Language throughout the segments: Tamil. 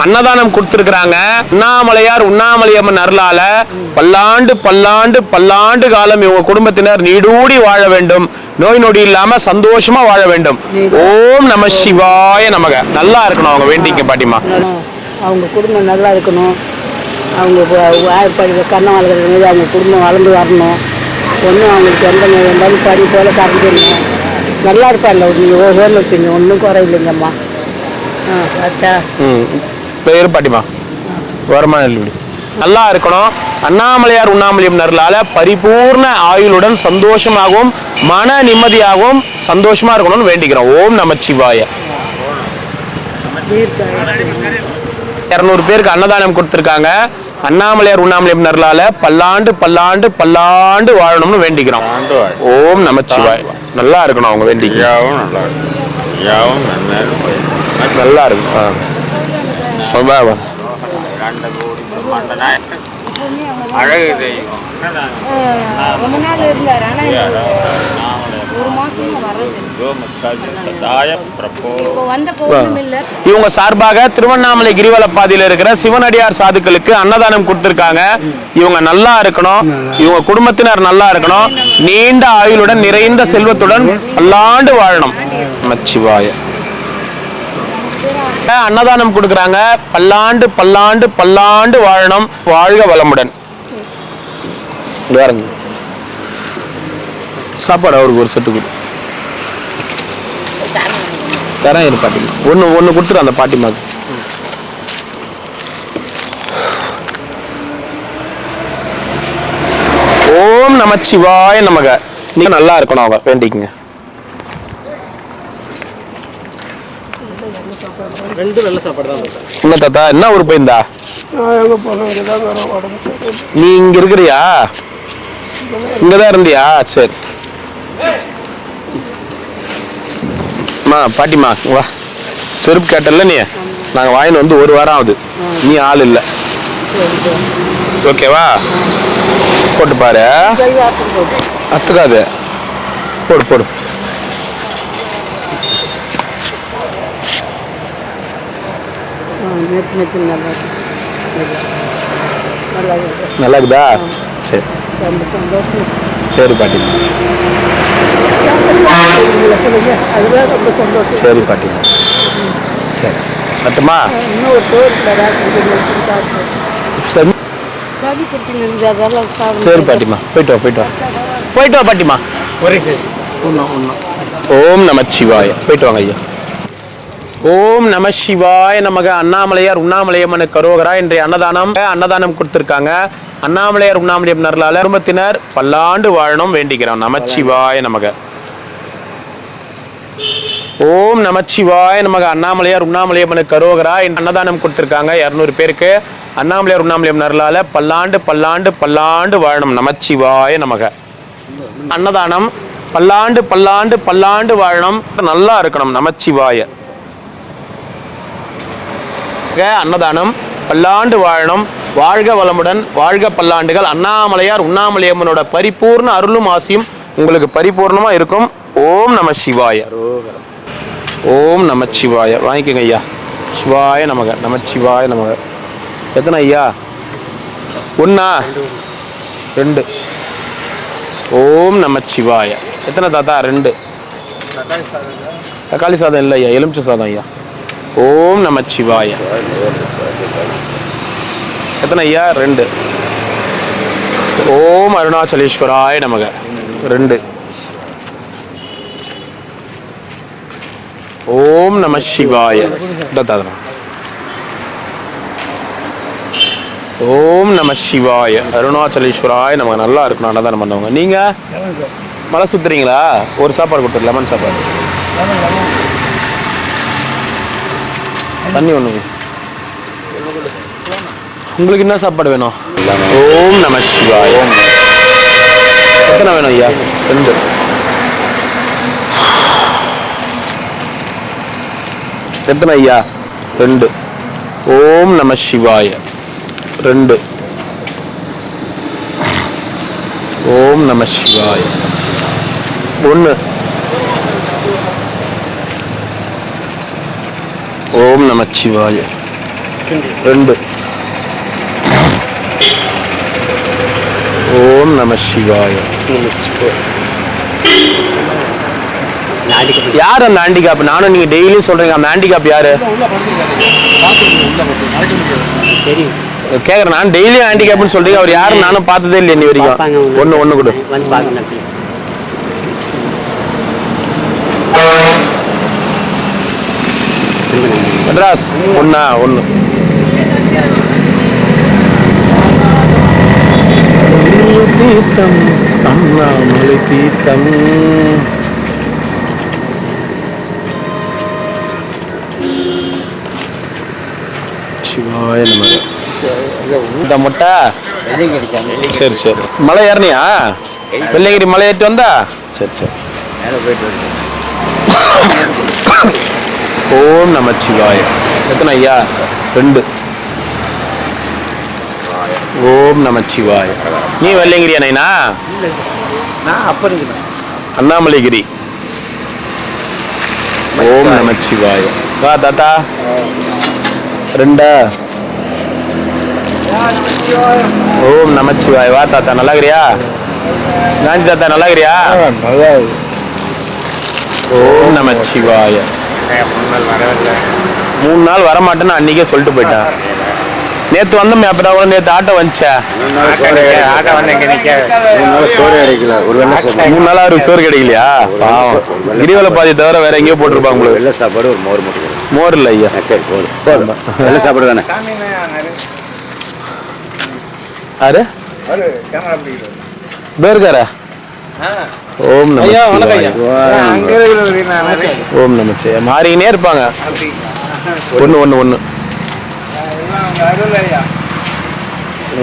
அன்னதானம் கொடுத்திருக்கிறாங்க. அண்ணாமலையார் உண்ணாமலையம்மன் அருளால பல்லாண்டு பல்லாண்டு பல்லாண்டு காலம் இவங்க குடும்பத்தினர் நீடூடி வாழ வேண்டும், நோய் நொடி இல்லாம சந்தோஷமா வாழ வேண்டும். ஓம் நம சிவாய நமக. நல்லா இருக்கணும் அவங்க வேண்டிக்க பாட்டிமா. அவங்க குடும்பம் நல்லா இருக்கணும், அவங்க கண்ணம் வளர்க்குறது, அவங்க குடும்பம் வளர்ந்து வரணும், ஒன்றும் அவங்களுக்கு எந்த இருந்தாலும் படி போல கறந்துடணும், நல்லா இருப்பாங்க. நீங்கள் வச்சுங்க, ஒன்றும் குறை இல்லைங்கம்மா. அத்தா பேர் பாட்டிமா வருமான நல்லா இருக்கணும். அண்ணாமலையார் உண்ணாமலையம் அருளால பரிபூர்ண ஆயுளுடன் சந்தோஷமாகவும் மன நிம்மதியாகவும் சந்தோஷமா இருக்கணும்னு வேண்டிக்கிறோம். ஓம் நமச்சிவாய. 200 பேருக்கு அன்னதானம் கொடுத்திருக்காங்க. அண்ணாமலையார் உண்ணாமலையம் அருளால பல்லாண்டு பல்லாண்டு பல்லாண்டு வாழணும்னு வேண்டிக்கிறோம். ஓம் நமச்சிவாய. நல்லா இருக்கணும் அவங்க வேண்டிக்கவும். நல்லா இருக்கும். அழகு தெய்வம் ரொம்ப நாள் இருந்தார். இவங்க சார்பாக திருவண்ணாமலை கிரிவல பாதையில் இருக்கிற சிவனடியார் சாதுக்களுக்கு அன்னதானம் கொடுத்திருக்காங்க. இவங்க நல்லா இருக்கணும், இவங்க குடும்பத்தினர் நல்லா இருக்கணும், நீண்ட ஆயுளுடன் நிறைந்த செல்வத்துடன் பல்லாண்டு வாழணும். நமச்சிவாய. அன்னதானம் கொடுக்கறாங்க. பல்லாண்டு பல்லாண்டு பல்லாண்டு வாழணும், வாழ்க வளமுடன். சாப்பாடு அவருக்கு ஒரு செட்டு கொடு தரேன். இரு பாட்டிமா, ஒன்று கொடுத்துரு அந்த பாட்டிமாக்கு. ஓம் நமச்சிவாய நமக. நீங்க நல்லா இருக்கணும் அவங்க வேண்டிக்குங்க. என்ன தாத்தா, என்ன ஊர் போயிருந்தா? நீ இங்க இருக்கிறியா? இங்கதான் இருந்தியா? சரி பாட்டிமா வா. செருப்பு கேட்டல நீ, நாங்க வாங்கிட்டு வந்து 1 வாரம் ஆகுது, நீ ஆள் இல்ல. ஓகேவா? போட்டு பாரு, அத்துக்காது. போடு போடு. நல்லா இருக்குதா? சரி சரி பாட்டிமா. சரி பாட்டிமா. சரி மட்டுமா? சரி பாட்டிமா, போயிட்டு வா போயிட்டு வா போயிட்டு வா பாட்டிமா. ஓம் நமச்சிவாய. போயிட்டு வாங்க ஐயா. ஓம் நம சிவாய நமக. அண்ணாமலையார் உண்ணாமலையம்மனுக்கு கரோகரா. இன்றைய அன்னதானம் கொடுத்திருக்காங்க. அண்ணாமலையார் உண்ணாமலையம் அருளால குடும்பத்தினர் பல்லாண்டு வாழணும் வேண்டிக்கிறோம். நமச்சிவாய நமக. ஓம் நமச்சிவாய நமக. அண்ணாமலையார் உண்ணாமலையம்மனுக்கு கரோகரா. அன்னதானம் கொடுத்திருக்காங்க 200 பேருக்கு. அண்ணாமலையார் உண்ணாமலையம் அருளால பல்லாண்டு பல்லாண்டு பல்லாண்டு வாழணும். நமச்சிவாய நமக. அன்னதானம் பல்லாண்டு பல்லாண்டு பல்லாண்டு வாழணும், நல்லா இருக்கணும். நமச்சிவாய. அன்னதானம் பல்லாண்டு வாழணும், வாழ்க வளமுடன், வாழ்க பல்லாண்டுகள். அண்ணாமலையார் உண்ணாமலையம்மனோட பரிபூர்ண அருளும் ஆசியும் உங்களுக்கு பரிபூர்ணமா இருக்கும். ஓம் நம சிவாய. ஓம் நமச்சிவாய. வாங்கிக்கோங்க ஐயா. சிவாய நமக. நமச்சிவாய நமக. எத்தனை ஐயா? 1 2. ஓம் நமச்சிவாய. எத்தனை தாத்தா? 2. தக்காளி சாதம் இல்லை ஐயா, எலுமிச்சை சாதம் ஐயா. ஓம் நமச்சிவாய. எத்தனை ஐயா? 2. ஓம் அருணாச்சலேஸ்வராய நமக. 2. ஓம் நம சிவாய. ஓம் நம சிவாய. அருணாச்சலேஸ்வராய நமக. நல்லா இருக்கணும் அன்னதானம் பண்ணவங்க. நீங்க மலை சுத்துறீங்களா? ஒரு சாப்பாடு கொடுத்துரு, லெமன் சாப்பாடு. தண்ணி ஒண்ணு. உங்களுக்கு என்ன சாப்பாடு வேணும்? ஓம் நம சிவாய. எத்தனை வேணும் ஐயா? 2. எத்தனை ஐயா? 2. ஓம் நம சிவாய. 2. ஓம் நம சிவாய. 1. ஓம் நம சிவாய. 2. ஓம் நம சிவாய. யார் அந்த ஹேண்டிகேப்? நானும் நீங்க டெய்லியும் சொல்றீங்க அந்த ஹேண்டிகேப் யாரு கேக்குறேன். நான் டெய்லியும் ஹேண்டிகேப்னு சொல்றீங்க, அவர் யாரும் நானும் பார்த்ததே இல்லை இன்னி வரைக்கும். ஒண்ணு கொடு. மெட்ராஸ் 1. தீர்த்தம் அண்ணாமலை தீர்த்தம். சிவாய நமக. இந்த முட்டை சரி சரி. மலை ஏறினியா? வெள்ளையங்கிரி மலை ஏற்றி வந்தா? சரி சரி. ஓம் நமச்சிவாய. எத்தனை ஐயா? 2. ஓம் நமச்சிவாய. நீ வெள்ளையங்கிரி அண்ணா? அண்ணாமலைகிரி. ஓம் நமச்சிவாய. வா தாத்தா. 2. ஓம் நமச்சிவாய. வா தாத்தா. நல்லாகிறியா? காந்தி தாத்தா நல்லாகிறியா? ஓம் நமச்சிவாய. 3 நாள் வரமாட்டேன்னு அன்னைக்கே சொல்லிட்டு போயிட்டான். நேத்து வந்தோம் அப்படா கூட. நேத்து ஆட்டோ வந்துச்சா? 3 நாளா அவருக்கு சோறு கிடைக்கலையா? பாவம். கிரிவல பாதி தவிர வேற எங்கேயோ போட்டிருப்பாங்க உங்களுக்கு. வெள்ளை சாப்பாடு ஒரு மோர் மட்டும். மோர் இல்லை ஐயா. சரி போதும். வெள்ளை சாப்பாடு தானே. யாரு பேருக்காரா? ஓம் நமச்சிவாய. ஓம் நமச்சிவாய. மாறினே இருப்பாங்க. 1.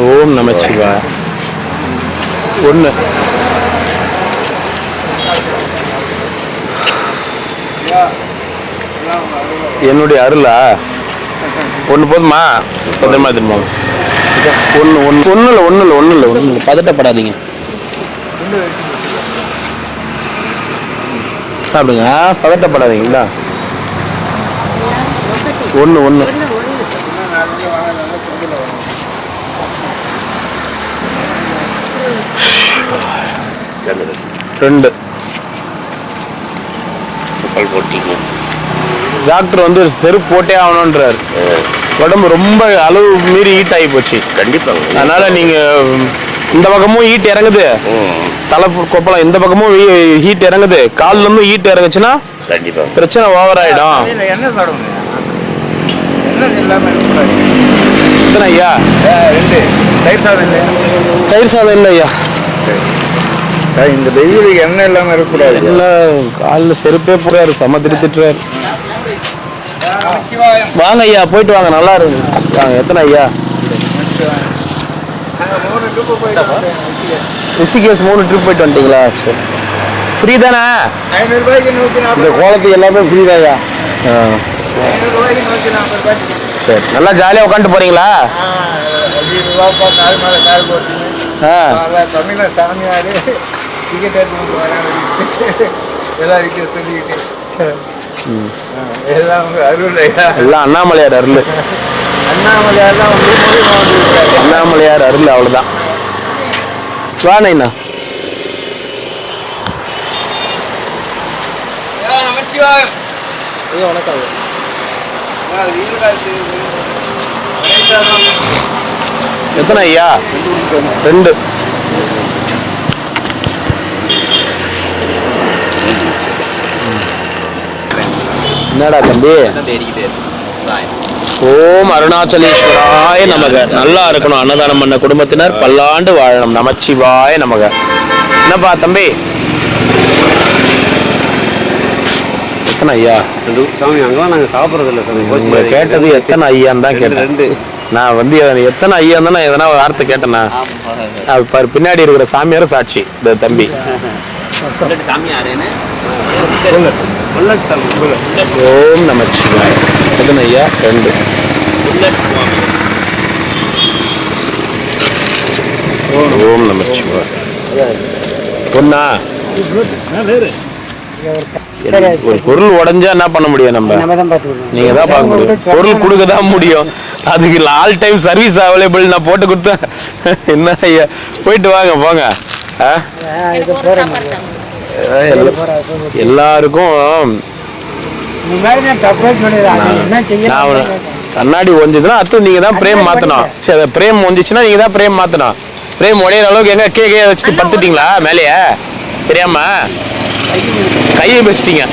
ஓம் நமச்சிவாய. 1. என்னுடைய அருளா? 1 போதுமா? பத்திரமா திரும்ப. 1 பதட்டப்படாதீங்க. சாப்பிடுங்க, பதட்டப்படாதீங்களா? 1. 2. டாக்டர் வந்து செருப்பு போட்டே ஆகணும்ன்றாரு. உடம்பு ரொம்ப அளவு மீறி ஹீட் ஆகி போச்சு. கண்டிப்பா. அதனால நீங்க இந்த பக்கமும் ஹீட் இறங்குது, தலை கொப்பளம் இந்த பக்கமும் ஹீட் இறங்குது, கால்ல இருந்து ஹீட் இறங்குச்சுன்னா கண்டிப்பா பிரச்சனை ஓவர் ஆயிடும். எத்தனை ஐயா? 2. தயிர் சாதம் இல்லை ஐயா. இந்த வெயிலுக்கு எண்ணெய் இல்லாம இருக்கக்கூடாது. எல்லாம் காலில் செருப்பே போறாரு, செம திட்டுறாரு. வாங்க ஐயா, போயிட்டு வாங்க, நல்லா இருக்கு. வாங்க. எத்தனை ஐயா? ரிஷிகேஷ் 3 ட்ரிப் போயிட்டு வந்துட்டீங்களா? சரி. ஃப்ரீ தானே? இந்த கோலத்துக்கு எல்லாமே ஃப்ரீ தான்யா. சரி. நல்லா ஜாலியாக உட்காந்துட்டு போறீங்களா? எல்லாம் அண்ணாமலையார் அருள். அண்ணாமலையார் அருள், அவ்வளவுதான். வாண்ணா. எத்தனை ஐயா? 2. என்னடா தம்பி? ஓம் அருணாச்சலேஸ்வராய நமக. நல்லா இருக்கணும் அன்னதானம் பண்ண குடும்பத்தினர், பல்லாண்டு வாழணும். நமச்சிவாய நமக. என்னப்பா தம்பி? எத்தனை ஐயா? சாமி அங்கெல்லாம் நாங்கள் சாப்பிட்றது இல்லை சாமி. கேட்டது எத்தனை ஐயான்னு தான் கேட்டேன். நான் வந்து எத்தனை ஐயா இருந்தா நான் எதனா வார்த்தை கேட்டேன்னா பாரு, பின்னாடி இருக்கிற சாமியாரும் சாட்சி. இந்த தம்பி ஓம் நமச்சிவாய. எத்தனை ஐயா? 2. ஓம் நமச்சிவாய. 1. ஒரு பொருள் உடைஞ்சா என்ன பண்ண முடியும்? நம்ம நீங்க தான் பார்க்க முடியும். பொருள் கொடுக்க தான் முடியும். அதுக்கு ஆல் டைம் சர்வீஸ் அவைலபிள் நான் போட்டு கொடுத்தேன். என்ன ஐயா போயிட்டு வாங்க போங்க. எல்லாருக்கும் கண்ணாடி ஒஞ்சிதுன்னா அடுத்து நீங்க தான் பிரேம் மாத்தணும். சரி பிரேம் ஒஞ்சிச்சுன்னா நீங்க தான் பிரேம் மாத்தணும். பிரேம் உடையிற அளவுக்கு எங்க கே வச்சுட்டு பத்துட்டீங்களா மேலேயே தெரியாம கையை வச்சிட்டீங்க.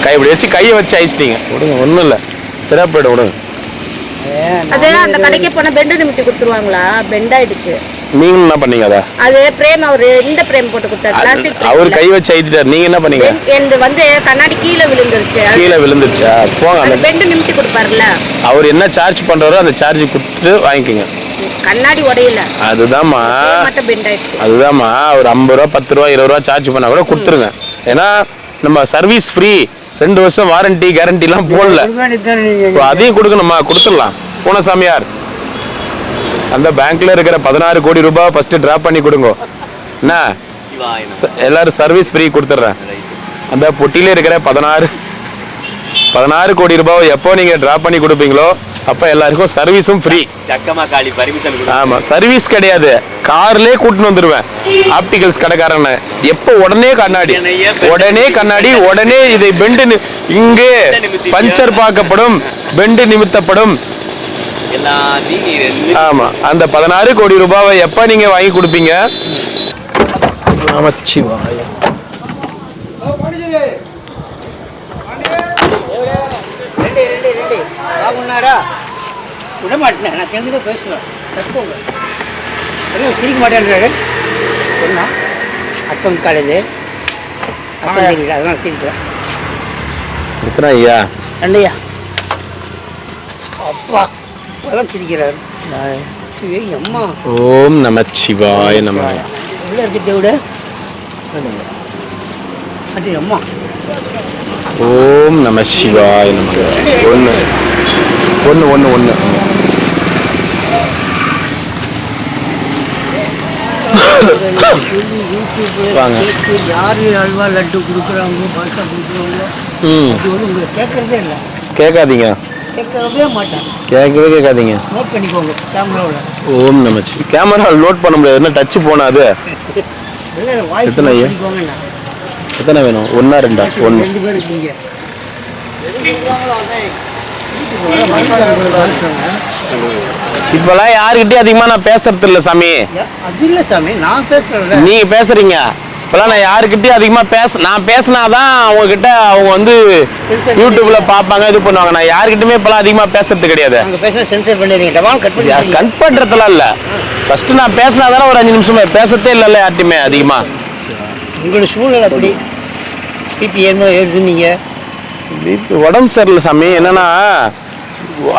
கை இப்படி வச்சு கையை வச்சு அழிச்சிட்டீங்க. விடுங்க ஒன்றும் இல்லை சரியா போய்டும் விடுங்க. அது அந்த கடைக்கு போன பெண்ட் நிமித்தி கொடுத்துருவாங்களா? பெண்ட் ஆயிடுச்சு. நீங்களும் என்ன பண்ணீங்க? அது பிரேம் அவரு இந்த பிரேம் போட்டு கொடுத்தாரு, பிளாஸ்டிக். அவர் கை வச்சு அழிச்சிட்டாரு. நீங்க என்ன பண்ணீங்க? எந்த வந்து கண்ணாடி கீழே விழுந்துருச்சு. கீழே விழுந்துருச்சா? போங்க. அந்த பெண்ட் நிமித்தி கொடுப்பாருல, அவர் என்ன சார்ஜ் பண்றாரோ அந்த சார்ஜ் கொடுத்துட்டு வாங்கிக்கோங்க. கண்ணாடி உடையல. அதுதான்மா அதுதான்மா ஒரு 50 ரூபா 10 ரூபா 20 ரூபா சார்ஜ் பண்ணா கூட கொடுத்துருங்க. ஏன்னா நம்ம சர்வீஸ் ஃப்ரீ, 2 வருஷம் வாரண்டி கேரண்டி எல்லாம் போடல. அதையும் கொடுக்கணுமா? கொடுத்துடலாம். பூனசாமியார் அந்த பேங்க்ல இருக்கிற 16 கோடி ரூபாய் ஃபர்ஸ்ட் டிராப் பண்ணி கொடுங்க. என்ன எல்லாரும் சர்வீஸ் ஃப்ரீ கொடுத்துட்றேன். அந்த பொட்டியில இருக்கிற 16 கோடி ரூபாய் எப்போ நீங்க டிராப் பண்ணி கொடுப்பீங்களோ அப்ப எல்லாருக்கும் சர்வீஸும் ஃப்ரீ. ஆமா சர்வீஸ் கிடையாது, கார்லயே கூட்டிட்டு வந்துருவேன். ஆப்டிகல்ஸ் கடைக்காரன் எப்போ உடனே கண்ணாடி உடனே இதை பெண்டு இங்கே பஞ்சர் பார்க்கப்படும், பெண்டு நிமித்தப்படும். ஆமா அந்த 16 கோடி ரூபாவை எப்ப நீங்க வாங்கி கொடுப்பீங்க? விட மாட்டேன், நான் தெரிஞ்சுதான் பேசுவேன். தப்புங்க சிரிக்க மாட்டேன்றாரு. சொன்னா அக்கம் காலேஜ் அக்கம் தெரியல, அதெல்லாம் சிரிக்கிறேன். ஐயா ரெண்டையா அப்பா அதெல்லாம் சிரிக்கிறாரு. அம்மா ஓம் நமச்சிவாய நம. எவ்வளோ இருக்கு தேவிட அம்மா. ஓம் நம சிவாய நம. ஒன்று ஒன்று ஒன்று ஒன்று வாங்க. யாரு அல்வா லட்டு கொடுக்குறாங்க பால்சா கொடுக்குறாங்களோ உங்களுக்கு கேட்கறதே இல்லை. கேட்காதீங்க, கேட்கவே மாட்டேன். கேட்காதீங்க. நோட் பண்ணிக்கோங்க கேமராவில். ஓம் நமச்சி. கேமரா லோட் பண்ண முடியாது, என்ன டச் போனாது. எத்தனை ஐயா? எத்தனை வேணும்? 1 2? 1. 2 பேர் இருக்கீங்க. இப்பெல்லாம் யாருக்கிட்டயும் அதிகமா நான் பேசுறது இல்ல சாமி. அது இல்ல சாமி, நான் பேசுறேன். நீங்க பேசுறீங்க. இப்பெல்லாம் நான் யாருக்கிட்டயும் அதிகமா நான் பேசினாதான் அவங்க கிட்ட அவங்க வந்து யூடியூப்ல பாப்பாங்க, இது பண்ணுவாங்க. நான் யாருக்கிட்டயுமே இப்பெல்லாம் அதிகமா பேசுறது கிடையாது. சென்சர் பண்ணிடுறீங்க. கட் பண்றதுலாம் இல்ல. ஃபர்ஸ்ட் நான் பேசினாதானே ஒரு 5 நிமிஷமே பேசத்தே இல்லைல்ல யார்ட்டையுமே அதிகமா. உங்களோட சூழ்நிலை அப்படி பிபி ஏறுமோ ஏறுதுன்னீங்க. உடம்பு சரியில்லை சாமி. என்னன்னா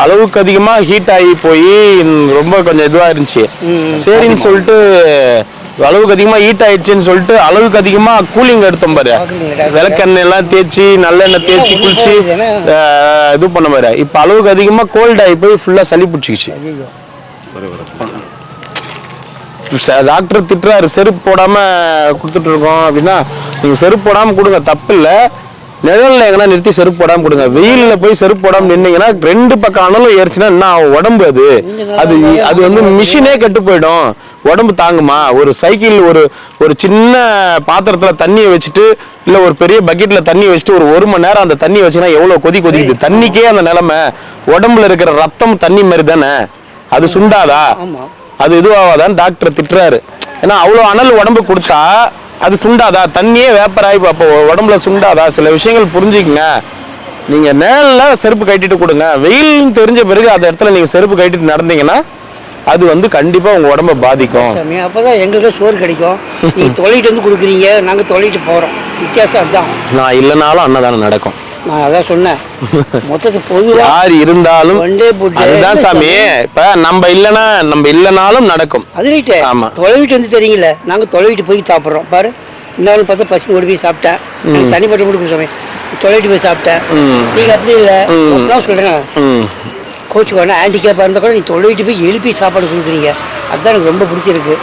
அளவுக்கு அதிகமா ஹீட் ஆகி போய் ரொம்ப கொஞ்சம் இதுவா இருந்துச்சு. சரின்னு சொல்லிட்டு அளவுக்கு அதிகமா ஹீட் ஆயிடுச்சுன்னு சொல்லிட்டு அளவுக்கு அதிகமா கூலிங் எடுத்தோம் பாரு. விளக்கெண்ணெய் எல்லாம் தேய்ச்சி நல்லெண்ணெய் தேய்ச்சி குளிச்சு இது பண்ண பாரு. இப்ப அளவுக்கு அதிகமா கோல்ட் ஆகி போய் ஃபுல்லா சளி பிடிச்சிக்கிச்சு. டாக்டர் திட்டுறாரு செருப்பு போடாம கொடுத்துட்டு இருக்கோம் அப்படின்னா, நீங்க செருப்பு போடாம கொடுங்க தப்பு இல்லை. நிழல்ல எங்கன்னா நிறுத்தி செருப்பு போடாம கொடுங்க. வெயில்ல போய் செருப்பு போடாம நின்னீங்கன்னா 2 பக்கம் அனலும் ஏறிச்சுன்னா என்ன உடம்பு அது வந்து மிஷினே கெட்டு போயிடும். உடம்பு தாங்குமா? ஒரு சைக்கிள் ஒரு சின்ன பாத்திரத்துல தண்ணியை வச்சுட்டு இல்ல ஒரு பெரிய பக்கெட்ல தண்ணி வச்சுட்டு ஒரு மணி நேரம் அந்த தண்ணி வச்சுன்னா எவ்வளவு கொதிக்குது. தண்ணிக்கே அந்த நிலைமை. உடம்புல இருக்கிற ரத்தம் தண்ணி மாதிரி தானே, அது சுண்டாதா? அது இதுவாகாதான் டாக்டர் திட்டுறாரு. ஏன்னா அவ்வளவு அனல் உடம்பு கொடுத்தா அது சுண்டாதா? தண்ணியே வேப்பராகி அப்போ உடம்புல சுண்டாதா? சில விஷயங்கள் புரிஞ்சுக்குங்க. நீங்க நேரில் செருப்பு கட்டிட்டு கொடுங்க. வெயில் தெரிஞ்ச பிறகு அந்த இடத்துல நீங்க செருப்பு கட்டிட்டு நடந்தீங்கன்னா அது வந்து கண்டிப்பா உங்க உடம்ப பாதிக்கும். அப்பதான் எங்களுக்கு சோறு கிடைக்கும். நீங்க தொலைட்டு வந்து கொடுக்குறீங்க, நாங்க தொலைட்டு போறோம். வித்தியாசம் அதுதான். நான் இல்லைனாலும் அன்னதானம் நடக்கும். நான் அதான் சொன்னேன். மொத்தத்தை பொதுவா யார் இருந்தாலும் அதுதான் சாமி. இப்ப நம்ம இல்லைனாலும் நடக்கும். அது ரைட்டு. ஆமா தொலைவிட்டு வந்து தெரியுங்களே, நாங்க தொலைவிட்டு போய் சாப்பிட்றோம் பாரு. இன்னொரு பார்த்தா பசி ஓடி போய் சாப்பிட்டேன். தனிப்பட்ட மட்டும் சாமி தொலைவிட்டு போய் சாப்பிட்டேன். நீங்க அப்படி இல்லை சொல்றேன். கோச்சு வேணா ஹேண்டிகேப்பாக இருந்தால் கூட நீ தொலைவிட்டு போய் எழுப்பி சாப்பாடு கொடுக்குறீங்க. அதுதான் எனக்கு ரொம்ப பிடிச்சிருக்கு.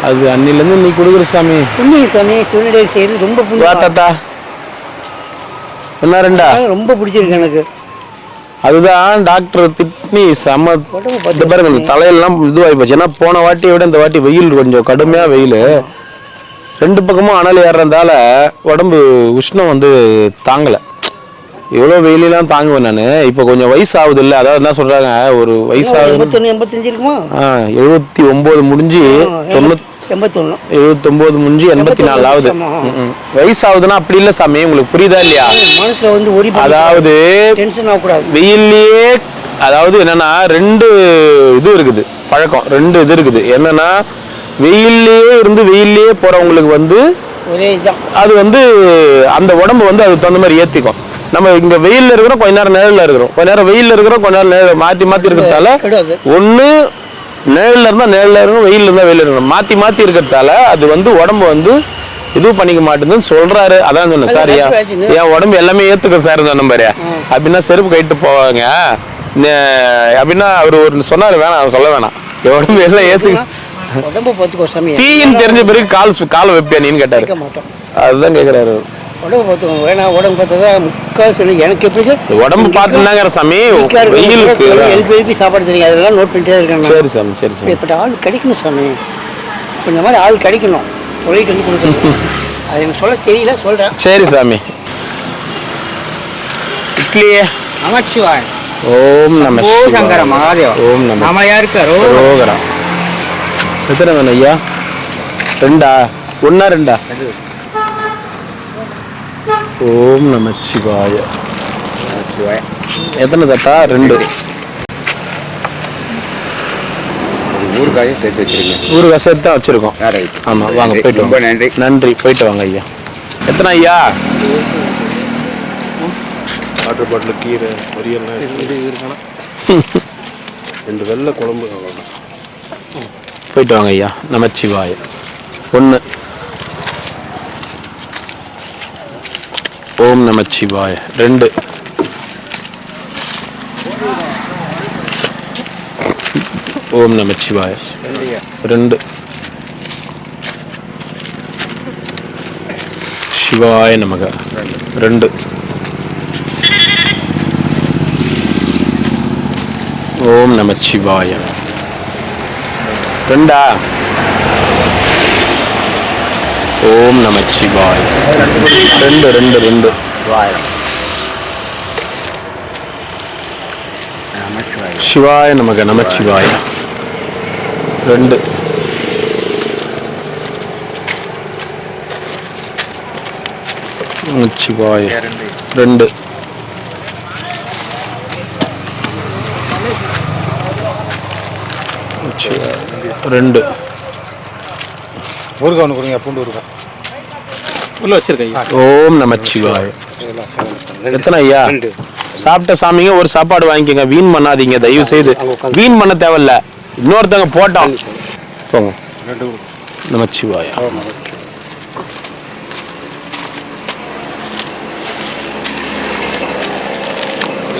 அது அன்னிலேருந்து நீ கொடுக்குற சாமி. புண்ணியம் சாமி. சிவனடியை செய்யறது ரொம்ப புண்ணியம். தாத்தா என்ன 2 ரொம்ப பிடிச்சிருக்கு எனக்கு. அதுதான் டாக்டர் திட்னி செம இந்த பாருங்க இந்த தலையெல்லாம் இதுவாகி போச்சு. ஏன்னா போன வாட்டியை விட இந்த வாட்டி வெயில் கொஞ்சம் கடுமையா வெயில், ரெண்டு பக்கமும் அனல் ஏறுறதால உடம்பு உஷ்ணம் வந்து தாங்கலை. எவ்வளோ வெயிலெல்லாம் தாங்குவேன் நான். இப்போ கொஞ்சம் வயசு ஆகுது இல்லை, அதாவது என்ன சொல்றாங்க, ஒரு வயசாகுது 85 இருக்குமா? 79 முடிஞ்சு 79 முடிஞ்சு 84 ஆகுது. வயசாகுதுன்னா அப்படி இல்லை சாமி, உங்களுக்கு புரியுதா இல்லையா? மனசுல வந்து ஒரு அதாவது டென்ஷன் ஆகக்கூடாது. வெயில்லையே அதாவது என்னன்னா ரெண்டு இது இருக்குது பழக்கம், ரெண்டு இது இருக்குது. என்னன்னா வெயில்லையே இருந்து வெயில்லையே போறவங்களுக்கு வந்து ஒரே இதுதான், அது வந்து அந்த உடம்பு வந்து அதுக்கு தகுந்த மாதிரி ஏற்றிக்கும். நம்ம இங்க வெயில்ல இருக்கிறோம், கொஞ்ச நேரம் நிழல்ல இருக்கிறோம், கொஞ்ச நேரம் வெயில்ல இருக்கிறோம், கொஞ்ச நேரம் நிழல் மாத்தி இருக்கிறதால ஒண்ணு நிழல்ல இருந்தா நிழல்ல இருக்கணும், வெயில்ல இருந்தா வெயில்ல இருக்கணும், மாத்தி இருக்கிறதால அது வந்து உடம்பு வந்து இது பண்ணிக்க மாட்டேங்குதுன்னு சொல்றாரு. அதான் சொன்னேன் சார், என் உடம்பு எல்லாமே ஏத்துக்க சார் சொன்ன பாரு. அப்படின்னா செருப்பு கைட்டு போவாங்க அப்படின்னா அவர் ஒரு சொன்னாரு, வேணாம் சொல்ல வேணாம், என் உடம்பு எல்லாம் ஏத்துக்க உடம்பு பார்த்துக்கோ சாமி. தீன்னு தெரிஞ்ச பிறகு கால் வைப்பியா நீன்னு கேட்டாரு. அதுதான் கேட்கிறாரு. உடம்பு பார்த்துக்கோங்க, வேணா உடம்பு பார்த்ததான் முக்கால் சொல்லி எனக்கு எப்படி உடம்பு பார்த்துனாங்கிற சாமி வெயிலுக்கு எழுப்பி சாப்பாடு தெரியும், அதெல்லாம் நோட் பண்ணிட்டே இருக்கேன். சரி சாமி, சரி சாமி. இப்படி ஆள் கிடைக்கணும் சாமி, இந்த மாதிரி ஆள் கிடைக்கணும், தொழிலுக்கு வந்து கொடுக்கணும். அது எனக்கு சொல்ல தெரியல, சொல்கிறேன். சரி சாமி. இட்லியே நமச்சிவாய். ஓம் நம சங்கர மகாதேவா. ஓம் நம நாம யாருக்காரோ ரோகரா. எத்தனை வேணும் ஐயா? 2 1 2? ஓம் நம சிவாய. எத்தனை தட்டா? 2. ஊருக்காயும் சேர்த்து வச்சிருக்கீங்க? ஊருக்காய் சேர்த்து தான் வச்சிருக்கோம். ஆமா, வாங்க போயிட்டு ரொம்ப வாங்க. நன்றி. நன்றி, போயிட்டு வாங்க ஐயா. எத்தனை ஐயா? வாட்டர் பாட்டில், கீரை, பொரியல்லாம் இருக்கலாம். 2 வெள்ளை குழம்பு. போயிட்டு வாங்க ஐயா. நமச்சிவாய. 1. ஓம் நமச்சிவாய. 2. ஓம் நமச்சிவாய. 2. சிவாய நமக. 2. ஓம் நமச்சிவாய. 2. ஓம் நமச்சிவாய. 2 சிவாய நமக. நமச்சிவாய. 2. நமச்சிவாய. 2. ரெண்டு ஊருக்கா ஒன்று கொடுங்க, பூண்டு ஊருக்கா உள்ள வச்சிருக்கேன். ஓம் நமச்சிவாய. எத்தனை ஐயா? சாப்பிட்ட சாமிங்க ஒரு சாப்பாடு வாங்கிக்கோங்க, வீண் பண்ணாதீங்க தயவு செய்து. வீண் பண்ண தேவையில்ல, இன்னொருத்தவங்க போட்டோம் போங்க. நமச்சிவாய.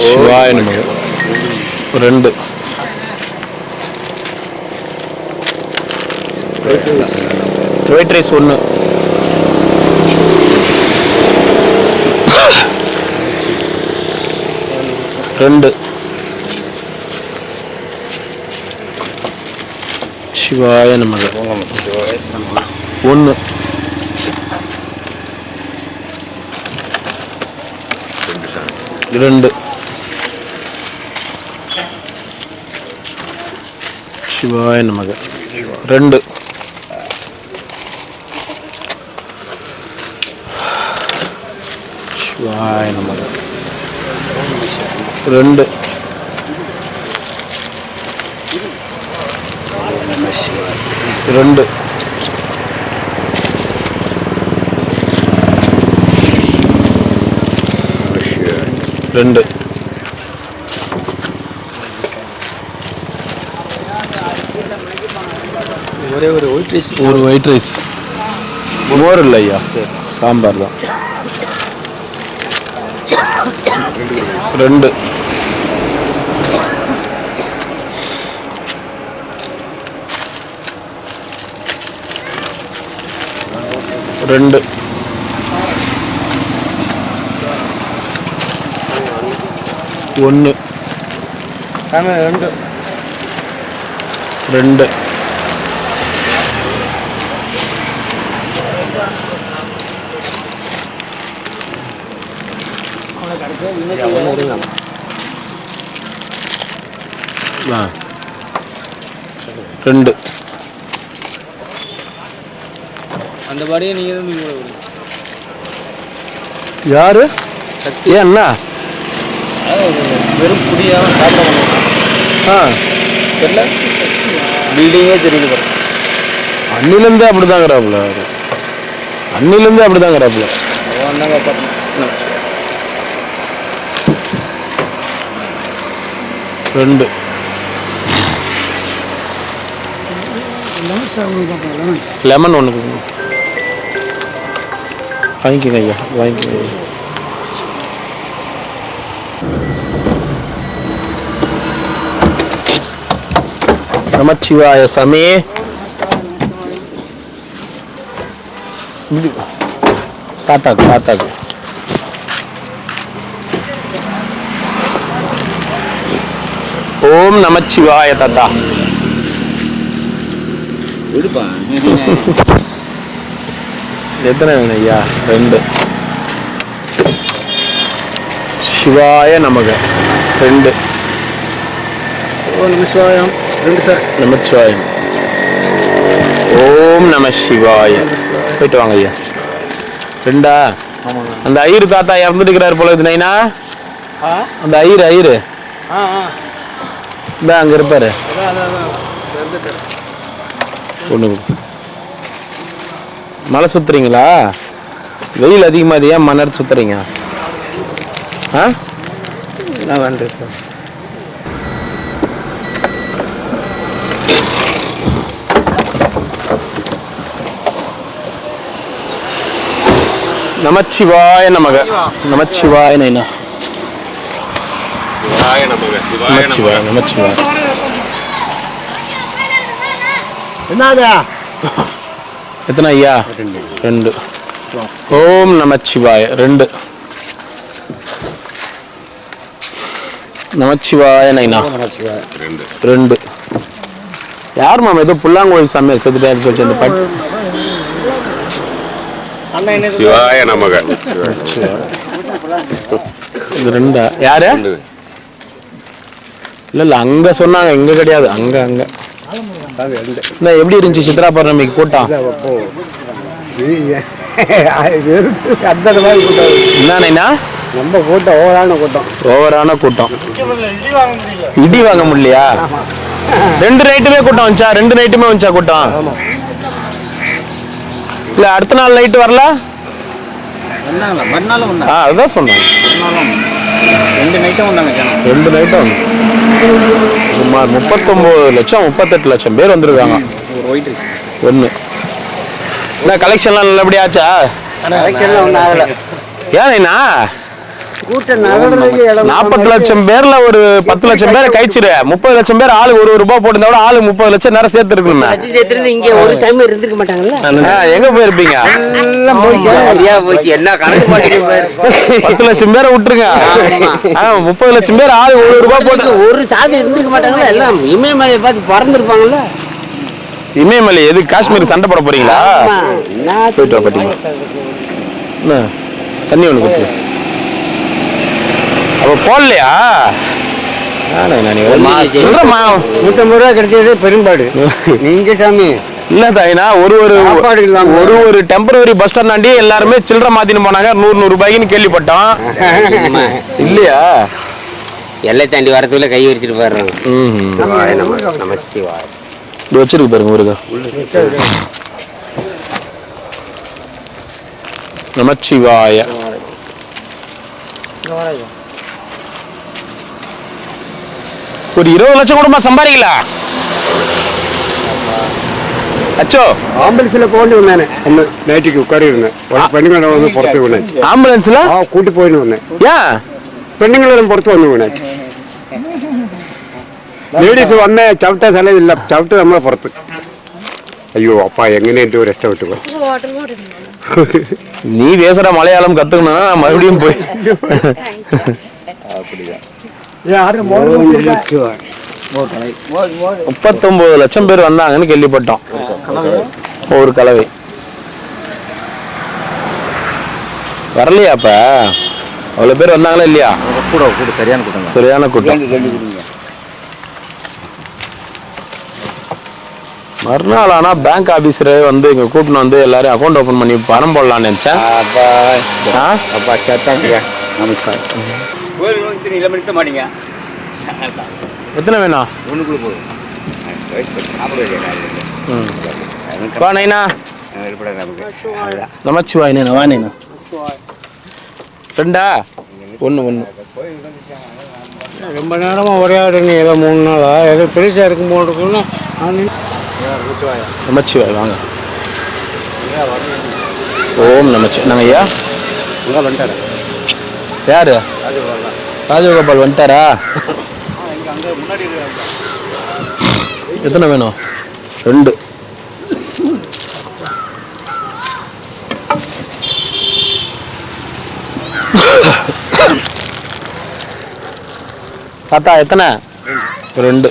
சிவாய நமக. 2. White rice 1. ரெண்டு. சிவாய நமக. 1. ரெண்டு. சிவாய நமக. 2. சிவாய நமக. 2. ரெண்டு. ரெண்டு. ஒரே ஒரு ஒயிட் ரைஸ். ஒரு ஒயிட் ரைஸ். மோர் இல்லை ஐயா, சாம்பார் தான். 2. ரெண்டு. 1. 2 2 அந்த பாடியே நீங்க தான் யாரு ஏன் அண்ணா வெறும் புடியாக சாப்பிட மாட்டோம் தெரியல பில்டிங்கே தெரியுது பாரு அன்னிலேருந்தே அப்படிதாங்கிறாப்புல அன்னிலேருந்தே அப்படிதாங்கிறாப்புல வந்தாங்க பார்த்தோம் 2 லெமன் ஒன்று வாங்கிக்கோங்க ஐயா வாங்கிக்கோங்க நமச்சிவாய சாமி தாத்தாக்கு ஓம் நமச்சிவாய தாத்தா விடுப்பா எத்தனை வேணும் ஐயா 2 சிவாய நமக 2 ஓ நமசிவாயம் 2 சார் நமச்சிவாயம் ஓம் நம சிவாய போயிட்டு வாங்க ஐயா 2 அந்த ஐயரு தாத்தா இறந்துட்டுக்கிறாரு போல இது நைனா அந்த ஐயரு இந்த அங்க இருப்பாரு ஒண்ணு மலை சுத்துறீங்களா வெயில் அதிகமா அது ஏன் மணி சுத்துறீங்க நான் வேண்டேன் சார் நமச்சிவாய நமக நமச்சிவாய நைனா நமச்சிவாய நமச்சிவாய என்னதா எத்தனை ஐயா 2 ஓம் நமச்சிவாய 2 நமச்சிவாய நைனா 2 யார் மாமா ஏதோ புல்லாங்குழல் சாமியார் செத்துட்டே இருக்கு அந்த பாட்டு சிவாய நமக இது 2 யாரு இல்ல அங்க சொன்னாங்க இங்க கிடையாது அங்க எப்படி இருந்துச்சு சித்ரா பௌர்ணமிக்கு கூட்டம் என்னண்ணா ரொம்ப கூட்டம் ஓவரான கூட்டம் இடி வாங்க முடியலையா 2 நைட்டுமே கூட்டம் வந்துச்சா 2 நைட்டுமே வந்துச்சா கூட்டம் இல்ல அடுத்த நாள் நைட்டு வரல அதுதான் சொன்னாங்க 2 நைட்டும் வந்தாங்க 2 நைட்டும் சுமார் 39 லட்சம் 38 லட்சம் பேர் வந்திருக்காங்க ஒரு ஒயிட் ரைஸ் ஒன்று என்ன கலெக்ஷன்லாம் நல்லபடியா ஆச்சா ஒன்றும் ஆகலை ஏன்னா கூட்டம் நகர்றதுக்கு இடம் 40 லட்சம் பேர்ல ஒரு 10 லட்சம் பேரை கழிச்சிரு 30 லட்சம் பேர் ஆளு ஒரு ரூபாய் போட்டு விட ஆளு 30 லட்சம் நேரம் சேர்த்து இருக்குமே இங்க ஒரு டைம் இருந்திருக்க மாட்டாங்கல்ல எங்க போயிருப்பீங்க என்ன கணக்கு 10 லட்சம் பேரை விட்டுருங்க 30 லட்சம் பேர் ஆளு ஒரு ரூபாய் போட்டு ஒரு சாதி இருந்திருக்க மாட்டாங்கல்ல எல்லாம் இமயமலையை பார்த்து பறந்துருப்பாங்கல்ல இமயமலை எது காஷ்மீர் சண்டை போட போறீங்களா போயிட்டு வா பாத்தீங்க என்ன தண்ணி ஒண்ணு கொடுத்து அப்ப போடலையா சொல்றமா 150 ரூபா கிடைச்சது பெரும்பாடு நீங்க சாமி இல்ல தாயினா ஒரு டெம்பரரி பஸ் ஸ்டாண்ட் தாண்டி எல்லாருமே சில்லறை மாத்தின்னு போனாங்க 100 ரூபாய்க்குன்னு கேள்விப்பட்டோம் இல்லையா எல்லை தாண்டி வரதுக்குள்ள கை வச்சுட்டு போயிடுறாங்க நமச்சிவாய இது வச்சிருக்கு பாருங்க முருகா நமச்சிவாய ஒரு 20 லட்சம் கூட சம்பாதிக்கல அச்சோ ஆம்புலன்ஸ்ல போயிட்டு வந்தானே நைட்டுக்கு உட்காரி இருந்தேன் பெண்ணுங்களை வந்து புறத்து வந்தேன் ஆம்புலன்ஸ்ல கூட்டி போயிட்டு வந்தேன் ஏன் പെണ്ണുങ്ങളെല്ലാം പുറത്ത് വന്നു വീണേ ലേഡീസ് വന്നേ ചവിട്ടാ സ്ഥലമില്ല ചവിട്ട് നമ്മളെ പുറത്ത് അയ്യോ അപ്പ എങ്ങനെയും രക്ഷപ്പെട്ടു പോയി நீ பேசுற மலையாளம் கத்துக்கணும் மறுபடியும் போய் 39 லட்சம் பேர் வந்தாங்கன்னு கேள்விப்பட்டோம். ஒரு கலவை வரலையா? அப்ப அவ்வளவு பேர் வந்தாங்களா இல்லையா? கூட சரியான கூட்டம். சரியான கூட்டம். மறுநாள் ஆனா பேங்க் ஆபீசரே வந்து இங்க கூப்பிட்டு வந்து எல்லாரும் அக்கௌண்ட் ஓபன் பண்ணி பணம் போடலாம்னு நினைச்சேன். எத்தனை வேணும்? நமச்சிவாய் வாயினா ரெண்டா? ஒன்று ரொம்ப நேரமா ஒரே ஆடுங்க. ஏதோ 3 நாளா ஏதோ பெருசா இருக்கும் போட்டுக்குன்னு நமச்சிவாய் வாங்க. ஓம் நமச்சி. நாங்கள் ஐயா வந்துட்டாரு. யாரு? ராஜகோபால் வந்துட்டாரா? எத்தனை வேணும்? 2. தாத்தா எத்தனை? 2.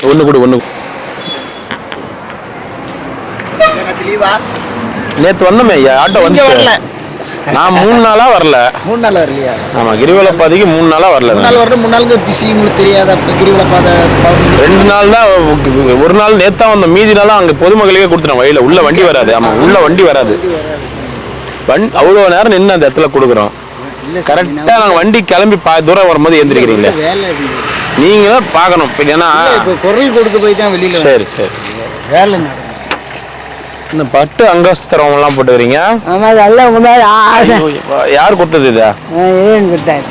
ஒன்று கொடு. நேற்று வந்தோமே ஐயா, ஆட்டோ வந்து. நான் 3 நாளா வரல. 3 நாள் வரலையா? ஆமா, கிரிவல பாதைக்கு 3 நாளா வரல. 3 நாள் வரணும். 3 நாளுக்கு பிசி உங்களுக்கு தெரியாத கிரிவல பாதை 2 நாள் தான். ஒரு நாள் நேத்தா வந்தோம். மீதி நாளா அங்க பொதுமக்களுக்கே கொடுத்துறோம். வழியில உள்ள வண்டி வராது. ஆமா, உள்ள வண்டி வராது. அவ்வளோ நேரம் நின்று அந்த இடத்துல கொடுக்குறோம். கரெக்டா நாங்கள் வண்டி கிளம்பி தூரம் வரும்போது எழுந்திருக்கிறீங்களே. நீங்க தான் பார்க்கணும். ஏன்னா குரல் கொடுத்து போய் தான் வெளியில. சரி வேலை இந்த பட்டு அங்கஸ்திரம் எல்லாம் போட்டுக்கிறீங்க. ஆமா, அதெல்லாம் உங்க மேல ஆசை. யார் கொடுத்தது இதா? இறைவன் கொடுத்தாரு.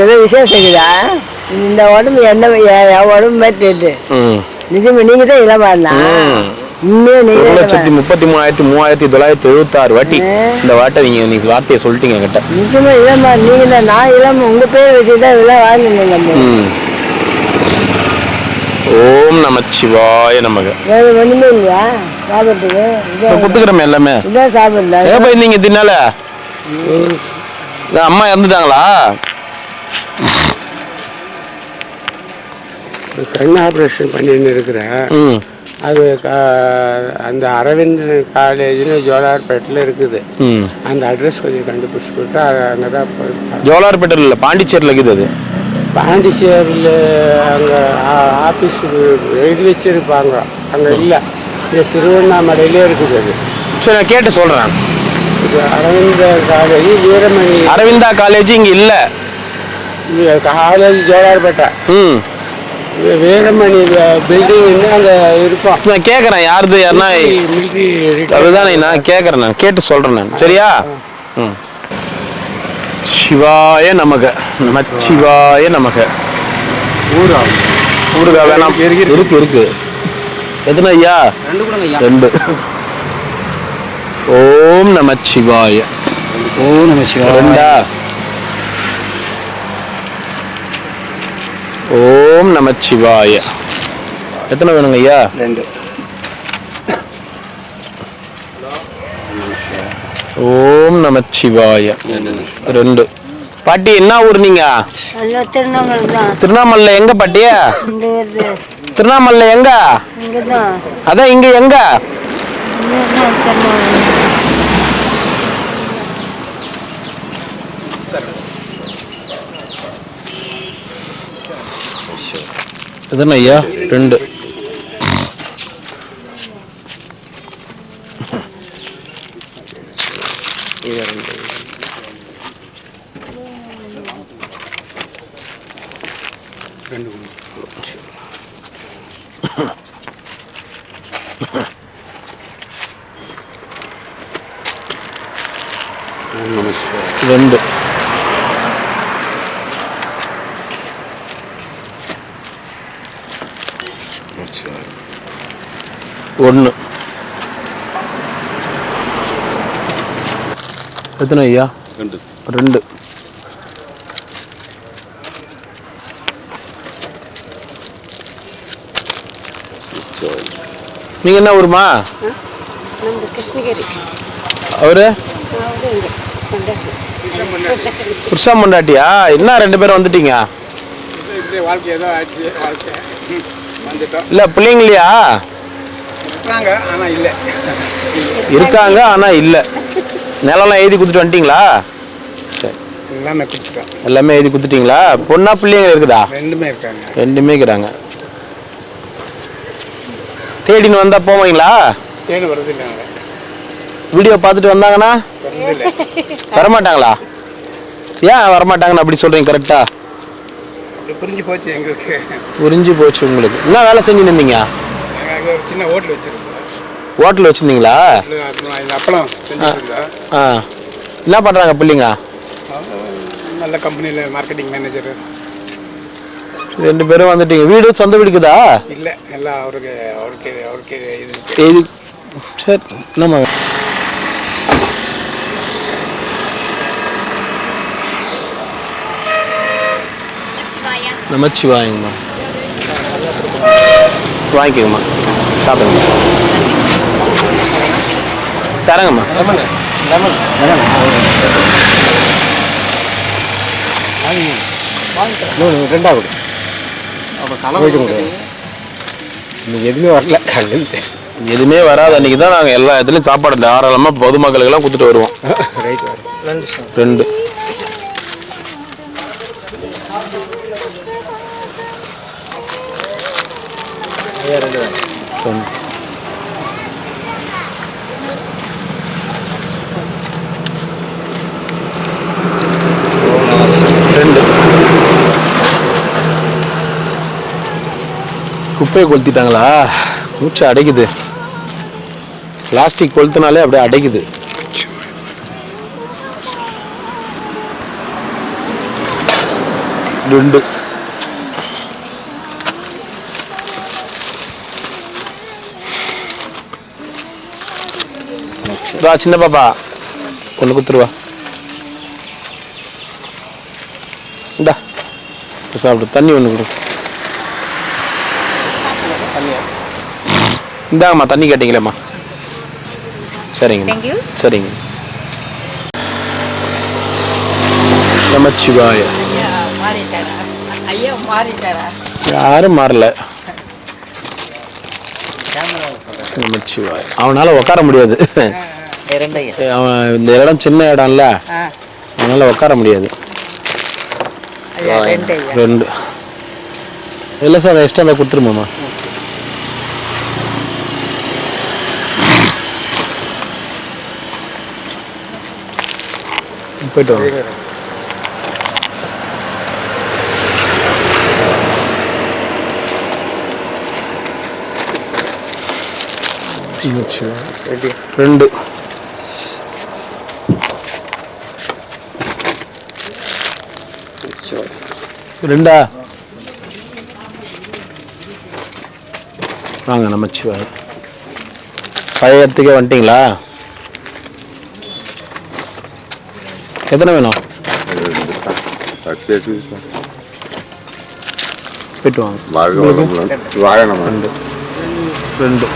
ஏதோ விசேஷம் இருக்குதா? இந்த உடம்பு என்ன உடம்புமே தெரியுது. நிஜமா நீங்க தான் இளமா இருந்தா. 1,33,3976 வாட்டி இந்த வாட்டை நீங்க வார்த்தையை சொல்லிட்டீங்க கிட்ட. நிஜமா இளமா நீங்க தான். நான் இளமா உங்க பேர் வச்சுதான் இதெல்லாம் வாங்கினீங்க. ஓம் நமச்சிவாய நமக. வேற ஒண்ணுமே இல்லையா சாப்பிட்றதுக்கு? குத்துக்கிறோம் எல்லாமே. இதான் சாப்பிடல. ஏப்பா நீங்க தின்னால அம்மா இறந்துட்டாங்களா? கண் ஆப்ரேஷன் பண்ணின்னு இருக்கிறேன். அது அந்த அரவிந்த் காலேஜ்னு ஜோலார்பேட்டில் இருக்குது. அந்த அட்ரஸ் கொஞ்சம் கண்டுபிடிச்சி கொடுத்தா அங்கே தான். ஜோலார்பேட்டில் இல்லை, பாண்டிச்சேரியில் இருக்குது. அது பாண்டிச்சேரியில் அங்கே ஆஃபீஸ் எழுதி வச்சிருப்பாங்க. அங்கே இல்லை, இங்கே திருவண்ணாமலையிலே இருக்குது. அது சரி, நான் கேட்டு சொல்கிறேன். இது அரவிந்த காலேஜ் வீரமணி. அரவிந்தா காலேஜ் இங்கே இல்லை. காலேஜ் ஜோலார்பேட்டை. வீரமணி பில்டிங் அங்கே இருப்போம். நான் கேட்குறேன் யாருது யாருன்னா மிலிட்ரி. அதுதானே நான் கேட்குறேன். நான் கேட்டு சொல்கிறேன் நான். சரியா? சிவாய நமக. நமச்சிவாய நமக. ஊருகா வேணாம். இருக்கு. எத்தனை ஐயா? 2. ஓம் நமச்சிவாய. ஓம் நமச்சிவாய. 2. ஓம் நமச்சிவாய. எத்தனை வேணுங்க ஐயா? 2. ஓம் நமச்சிவாய. 2. பாட்டி என்ன ஊர் நீங்க? திருவண்ணாமலை தான். திருவண்ணாமலை எங்க பாட்டி? திருவண்ணாமலை எங்க? அதான் இங்க எங்க? எத்தனை ஐயா? 2. ரெண்டு. ஒன்று. எத்தனை ஐயா? 2. நீங்கள் என்ன ஊருமா? நம்ம கிருஷ்ணகிரி. அவரு புருஷா மண்டாட்டியா? என்ன 2 பேரும் வந்துட்டீங்க? வாழ்க்கை ஏதோ ஆச்சு, வாழ்க்கை வந்துட்டோம். இல்லை பிள்ளைங்களையா? இருக்காங்க ஆனால் இல்லை. இருக்காங்க ஆனால் இல்லை. நிலம்லாம் எழுதி கொடுத்துட்டு வந்துட்டீங்களா? சரி, எல்லாமே கொடுத்துட்டோம். எல்லாமே எழுதி கொடுத்துட்டீங்களா? பொண்ணா பிள்ளைங்க இருக்குதா? ரெண்டுமே இருக்காங்க. ரெண்டுமே இருக்கிறாங்க. தேடின்னு வந்தால் போவீங்களா? தேடி வருது இல்லைங்க. வீடியோ பார்த்துட்டு வந்தாங்கன்னா வருது இல்லை. வரமாட்டாங்களா? ஏன் வரமாட்டாங்கன்னு அப்படி சொல்கிறீங்க? கரெக்டாக அப்படி புரிஞ்சு போச்சு எங்களுக்கு. புரிஞ்சு போச்சு உங்களுக்கு. என்ன வேலை செஞ்சுன்னு இருந்தீங்க? நாங்கள் அங்கே ஒரு சின்ன ஹோட்டல் வச்சுருந்தோம். ஹோட்டல் வச்சுருந்தீங்களா? இது அப்பளம் செஞ்சுருந்தோம். ஆ, என்ன பண்ணுறாங்க பிள்ளைங்க? நல்ல கம்பெனியில் மார்க்கெட்டிங் மேனேஜர். 2 பேரும் வந்துட்டீங்க. வீடு சொந்த வீடுக்குதா? இல்லை, எல்லாம் அவருக்கு அவருக்கு அவருக்கு இது இது சரி. என்னம்மா நமச்சிவாயங்கம்மா. வாங்கிக்கோங்கம்மா, சாப்பிடுங்க. தரங்கம்மா. ரெண்டாவது எதுவுமே வரல. கல்லுன்னு எதுவுமே வராது. அன்றைக்கி தான் நாங்கள் எல்லா இடத்துலையும் சாப்பாடு தாராளமாக பொதுமக்களுக்கெல்லாம் கொடுத்துட்டு வருவோம். ரைட். 2 குப்பையை கொளுத்திட்டாங்களா? மூச்சு அடைக்குது. பிளாஸ்டிக் கொளுத்தினாலே அப்படியே அடைக்குது. ரெண்டு வா சின்ன பாப்பா, ஒன்று குத்துருவா. இந்தா சாப்பிடு. தண்ணி ஒன்று கொடு. இந்தாங்கம்மா, தண்ணி கேட்டீங்களேம்மா. சரிங்க சரிங்க. நமச்சிவாய. யாரும் மாறல. நமச்சிவாய. அவனால உட்கார முடியாது. அவன் இந்த இடம் சின்ன இடம்ல, அதனால உட்கார முடியாது. 2 இல்லை சார், எக்ஸ்ட்ரா தான் கொடுத்துருமாம்மா. போயிட்டு வாங்க. ரெண்டு ரெண்டா வாங்க. நமச்சிவாய். பழைய இடத்துக்கே வந்துட்டீங்களா? எத்தனை வேணும்? போயிட்டு வாங்க. 2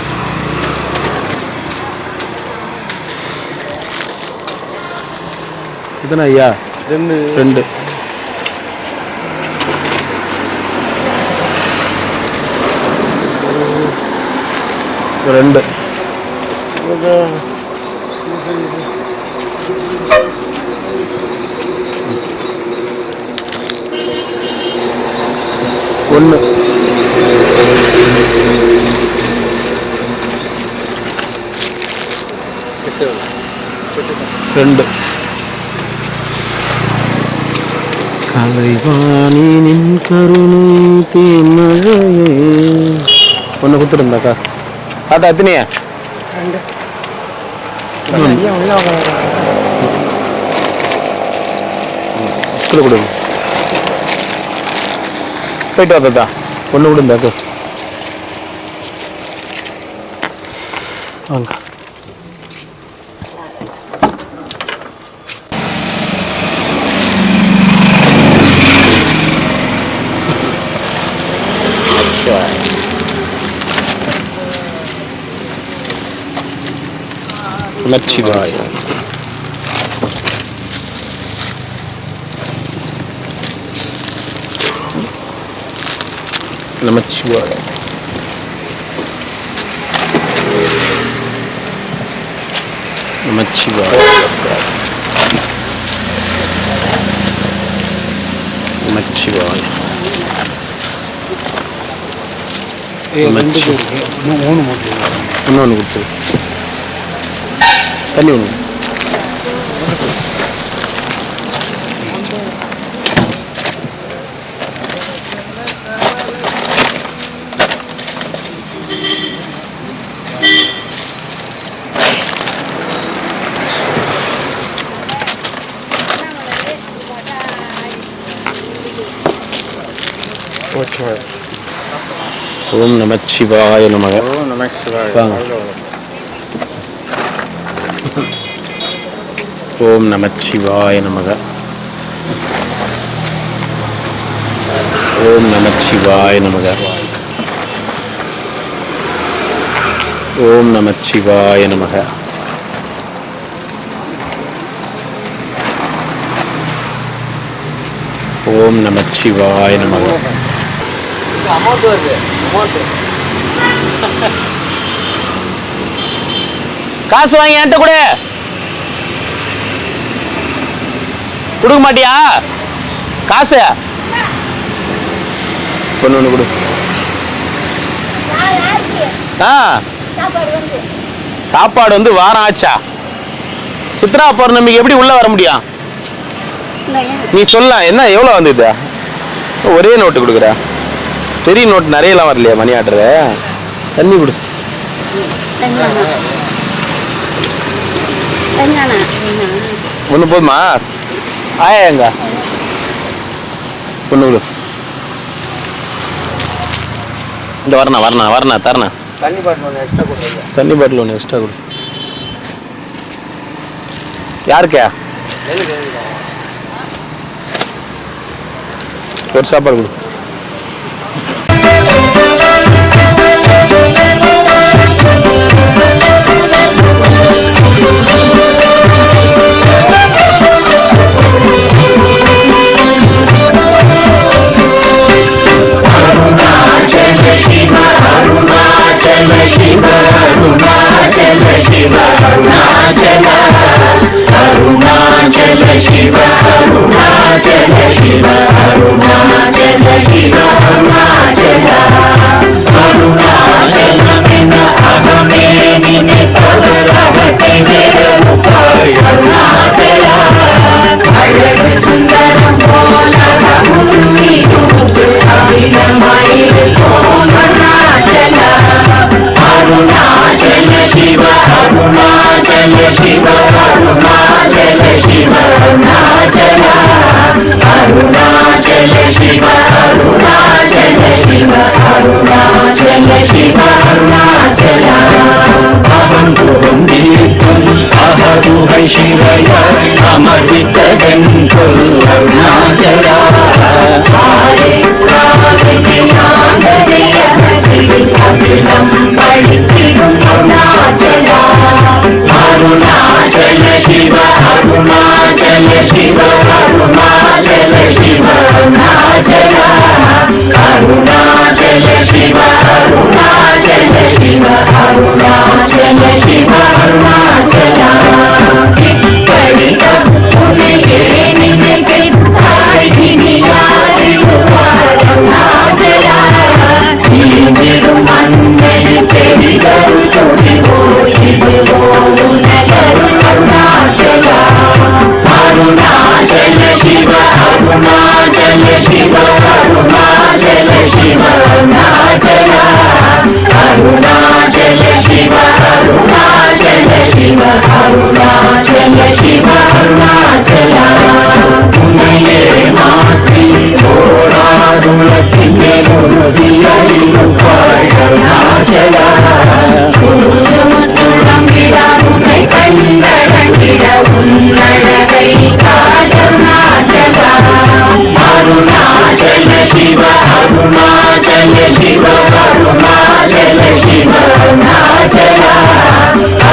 எத்தனை ஐயா? 2 2 1 2 கலைவாணின் கருணை தேன்மழையே. 1 கொடுத்துருந்தாக்கா. ஆட்டா எத்தனையா? 2 கொடுங்க. போயிட்டு வாத்தா. 1 கொடுந்தாக்கு. வாங்க. நமச்சிவாய. நமச்சிவாய. நமச்சிவாய. நமச்சிவாய. இன்னொன்று கொடுத்து தண்ணி ஒன்று. ஓம் நமச்சிவாய நமக. ஓம் நமச்சிவாய. ஓம் நமச்சிவாய நமக. ஓம் நமச்சிவாய நமக. ஓம் நமச்சிவாய நமக. ஓம் நமச்சிவாய நமக. அமௌண்ட் வருது. அமௌண்ட் காசு வாங்கி என்கிட்ட கொடு. கொடுக்க மாட்டியா காசு? ஒன்று கொடு. சாப்பாடு வந்து வாரம் ஆச்சா? சித்ரா பௌர்ணமிக்கு எப்படி உள்ள வர முடியும்? நீ சொல்ல என்ன எவ்வளோ வந்தது? ஒரே நோட்டு கொடுக்குற. பெரிய நோட்டு நிறையலாம் வரலையா மணி ஆர்டரு? தண்ணி கொடு. ஒன்று போதுமா? ஆயா எங்க? ஒன்று கொடு. இந்த வரணா தரணா. தண்ணி பாட்டில் ஒன்று எக்ஸ்ட்ரா கொடுங்க. தண்ணி பாட்டில் ஒன்று எக்ஸ்ட்ரா கொடு. யாருக்கா? ஒரு சாப்பாடு கொடு.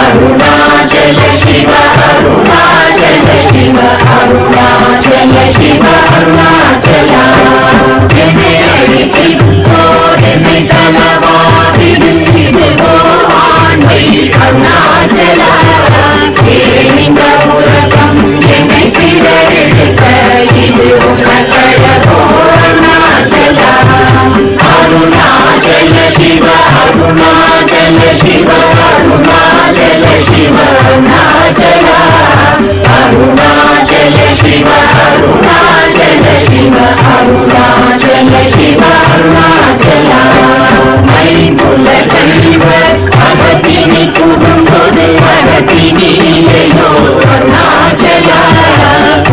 Arunachala शिव अरुणाचल शिव अरुणाचल मैमुल कल्वर अगतिनि कुदुंबोदु अगतिनियैयो अरुणाचल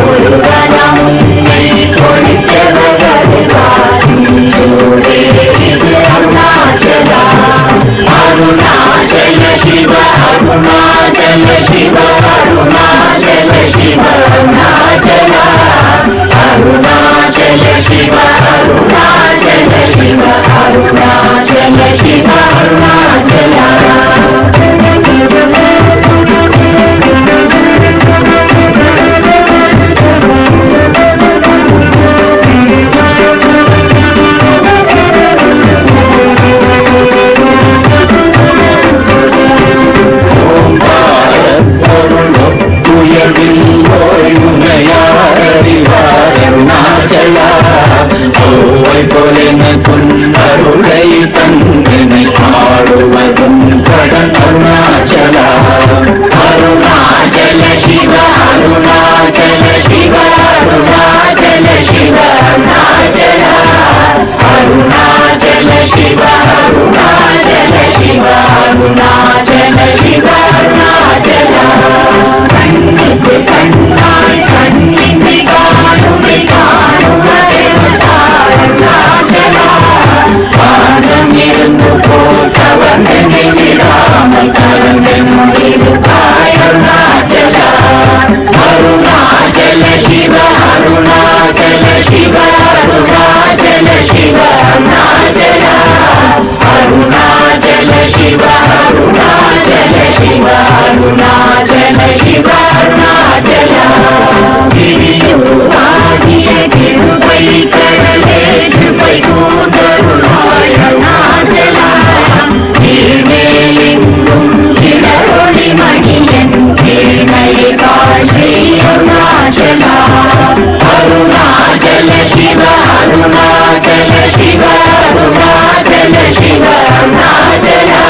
ஒருவன முன்னை கொடுத்தவர்களுவாரும் சூரே இது அருணாச்சலா அருணாச்சல சிவ அருணாச்சல சிவ அருணாச்சல சிவ அருணாச்சலா அருணாச்சல சிவ அருணாச்சல சிவ அருணாச்சல சிவ அருணாச்சலா அருணாச்சலா ஓவை போலென துன்னருளை தந்தினை ஆடுவதும் கடன் அருணாச்சலா அருணாச்சல சிவ அருணாச்சல சிவ அருணாச்சல சிவ அருணாச்சலா அருணாச்சல சிவ அருணாச்சல சிவ அருணாச்சல சிவ அருணாச்சலா கண்ணுக்கு கண்ணாய் கண்ணின்றி காணுமை காணுவதெருணாச்சலா பாதம் இருந்து போல் கவர்ந்தனை விடாமல் கலந்து முடிவுக்காய் அருணாச்சலா அருணாச்சல சிவ அருணாச்சல சிவ அருணாச்சல சிவ அருணாச்சலா அருணாச்சல சிவ அருணாச்சல சிவ அருணாச்சல சிவ அருணாச்சலா கிரியுருவாகிய கிருபை கடலே கிருபை கூந்தருளாய் அருணாச்சலா கீழ்மேலெங்கும் கிளரொளி மணியன் கீழ்மையை காட்சி அருணாச்சலா அருணாச்சல சிவ அருணாச்சல சிவ அருணாச்சல சிவ அருணாச்சலா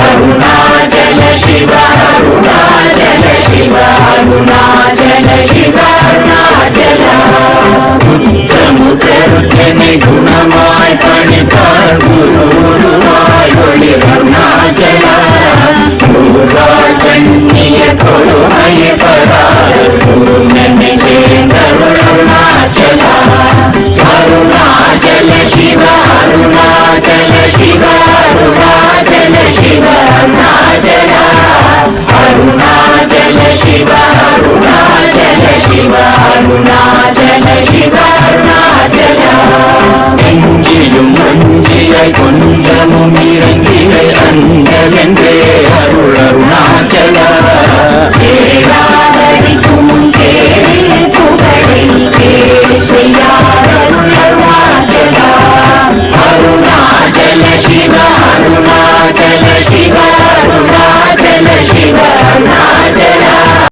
அருணாச்சல சிவ அருணாச்சல சிவ அருணாச்சல சிவ அருணாச்சலா புத்தமு கருத்தனை குணமா